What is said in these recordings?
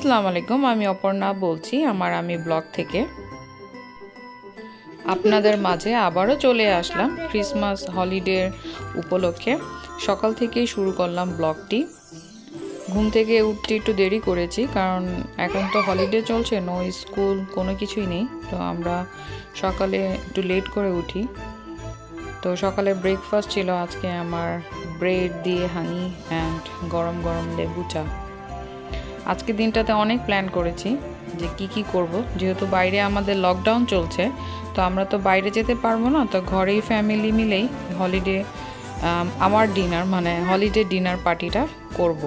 আসসালামু আলাইকুম, আমি অপর্ণা বলছি আমার আমি ব্লগ থেকে। আপনাদের মাঝে আবারও চলে আসলাম ক্রিসমাস হলিডের উপলক্ষে। সকাল থেকেই শুরু করলাম ব্লগটি। ঘুম থেকে উঠতে একটু দেরি করেছি, কারণ এখন তো হলিডে চলছে, নো স্কুল, কোনো কিছুই নেই। তো আমরা সকালে একটু লেট করে উঠি। তো সকালে ব্রেকফাস্ট ছিল আজকে আমার ব্রেড দিয়ে হানি অ্যান্ড গরম গরম লেবু চা। আজকে দিনটাতে অনেক প্ল্যান করেছি যে কি করব, যেহেতু বাইরে আমাদের লকডাউন চলছে, তো আমরা তো বাইরে যেতে পারবো না। তো ঘরেই ফ্যামিলি মিলেই হলিডে আমার ডিনার মানে হলিডে ডিনার পার্টিটা করব।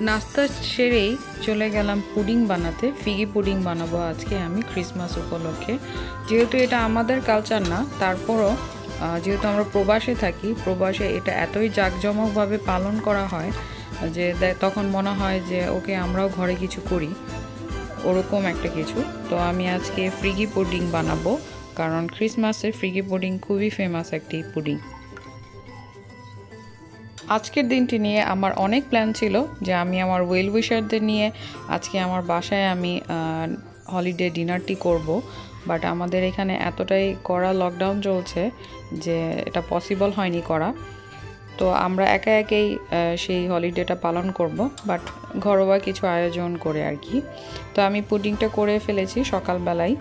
নাস্তা সেরেই চলে গেলাম পুডিং বানাতে। ফিগি পুডিং বানাবো আজকে আমি ক্রিসমাস উপলক্ষে। যেহেতু এটা আমাদের কালচার না, তারপরও যেহেতু আমরা প্রবাসে থাকি, প্রবাসে এটা এতই জাঁকজমকভাবে পালন করা হয় যে তখন মনে হয় যে ওকে আমরাও ঘরে কিছু করি, ওরকম একটা কিছু। তো আমি আজকে ফিগি পুডিং বানাবো, কারণ ক্রিসমাসে ফিগি পুডিং খুবই ফেমাস একটি পুডিং। আজকের দিনটি নিয়ে আমার অনেক প্ল্যান ছিল যে আমি আমার ওয়েল উইশারদের নিয়ে আজকে আমার বাসায় আমি হলিডে ডিনারটি করব, বাট আমাদের এখানে এতটাই কড়া লকডাউন চলছে যে এটা পসিবল হয়নি করা। তো আমরা একা একাই সেই হলিডেটা পালন করব, বাট ঘরোয়া কিছু আয়োজন করে আর কি। তো আমি পুডিংটা করে ফেলেছি সকালবেলায়,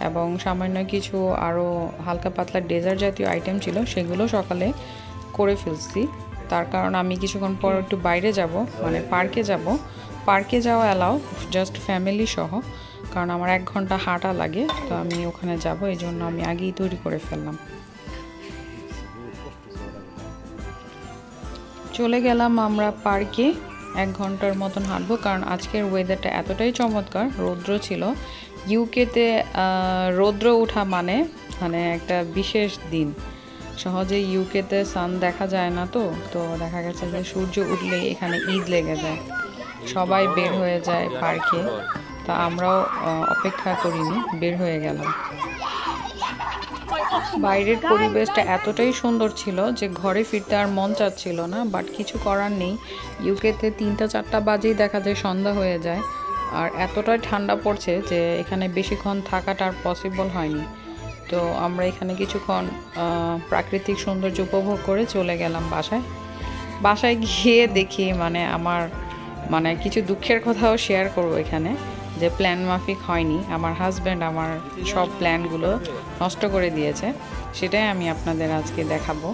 এবং সামান্য কিছু আরও হালকা পাতলা ডেজার্ট জাতীয় আইটেম ছিল, সেগুলো সকালে করে ফেলছি। তার কারণ আমি কিছুক্ষণ পর একটু বাইরে যাব, মানে পার্কে যাব। পার্কে যাওয়া অ্যালাউ জাস্ট ফ্যামিলি সহ, কারণ আমার 1 ঘন্টা হাঁটা লাগে। তো আমি ওখানে যাব, এই জন্য আমি আগেই তৈরি করে ফেললাম। চলে গেলাম আমরা পার্কে, 1 ঘন্টার মতন হাঁটবো, কারণ আজকের ওয়েদারটা এতটাই চমৎকার। রৌদ্র ছিল। ইউকেতে রৌদ্র ওঠা মানে একটা বিশেষ দিন। সহজে ইউকেতে সান দেখা যায় না, তো দেখা গেছে যে সূর্য উঠলেই এখানে ঈদ লেগে যায়, সবাই বের হয়ে যায় পার্কে। তা আমরাও অপেক্ষা করিনি, বের হয়ে গেলাম। বাইরের পরিবেশটা এতটাই সুন্দর ছিল যে ঘরে ফিরতে আর মন চাচ্ছিল না, বাট কিছু করার নেই। ইউকেতে 3টা-4টা বাজেই দেখা যায় সন্ধ্যা হয়ে যায়, আর এতটাই ঠান্ডা পড়ছে যে এখানে বেশিক্ষণ থাকাটা আর পসিবল হয়নি। তো আমরা এখানে কিছুক্ষণ প্রাকৃতিক সৌন্দর্য উপভোগ করে চলে গেলাম বাসায়। বাসায় গিয়ে দেখি আমার কিছু দুঃখের কথাও শেয়ার করব এখানে, যে প্ল্যান মাফিক হয়নি। আমার হাজব্যান্ড আমার সব প্ল্যানগুলো নষ্ট করে দিয়েছে, সেটাই আমি আপনাদের আজকে দেখাবো।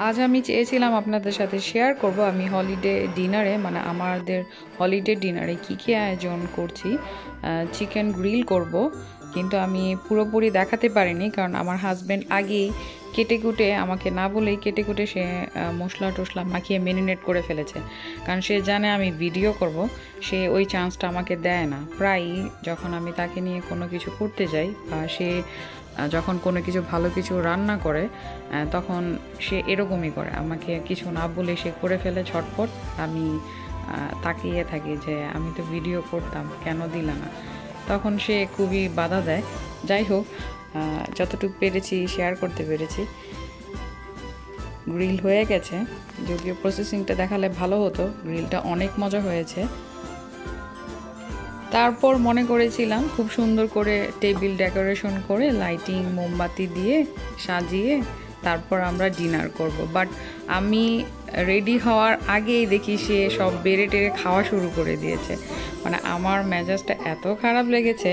আজ আমি চেয়েছিলাম আপনাদের সাথে শেয়ার করব আমি হলিডে ডিনারে আমাদের হলিডে ডিনারে কী আয়োজন করছি। চিকেন গ্রিল করব, কিন্তু আমি পুরোপুরি দেখাতে পারিনি, কারণ আমার হাজব্যান্ড আগেই কেটে আমাকে না বলেই কেটে সে মশলা টশলা মাখিয়ে মেরিনেট করে ফেলেছে। কারণ সে জানে আমি ভিডিও করব, সে ওই চান্সটা আমাকে দেয় না। প্রায়ই যখন আমি তাকে নিয়ে কোনো কিছু করতে যাই, বা সে যখন কোনো কিছু ভালো কিছু রান্না করে, তখন সে এরকমই করে, আমাকে কিছু না বলে সে করে ফেলে ঝটপট। আমি তাকিয়ে থাকি যে আমি তো ভিডিও করতাম, কেন দিলা না। তখন সে খুবই বাধা দেয়। যাই হোক, যতটুকু পেরেছি শেয়ার করতে পেরেছি। গ্রিল হয়ে গেছে, যদিও প্রসেসিংটা দেখালে ভালো হতো। গ্রিলটা অনেক মজা হয়েছে। তারপর মনে করেছিলাম খুব সুন্দর করে টেবিল ডেকোরেশন করে লাইটিং মোমবাতি দিয়ে সাজিয়ে তারপর আমরা ডিনার করব, বাট আমি রেডি হওয়ার আগেই দেখি সে সব বেড়ে টেড়ে খাওয়া শুরু করে দিয়েছে। আমার মেজাজটা এত খারাপ লেগেছে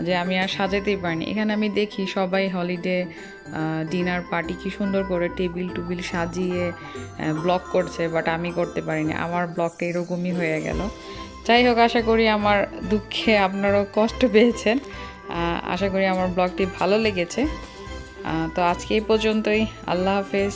যে আমি আর সাজাতেই পারিনি। এখানে আমি দেখি সবাই হলিডে ডিনার পার্টি কি সুন্দর করে টেবিল টুবিল সাজিয়ে ব্লগ করছে, বাট আমি করতে পারিনি। আমার ব্লগটা এরকমই হয়ে গেল। যাই হোক, আশা করি আমার দুঃখে আপনারাও কষ্ট পেয়েছেন। আশা করি আমার ব্লগটি ভালো লেগেছে। তো আজকে এই পর্যন্তই। আল্লাহ হাফেজ।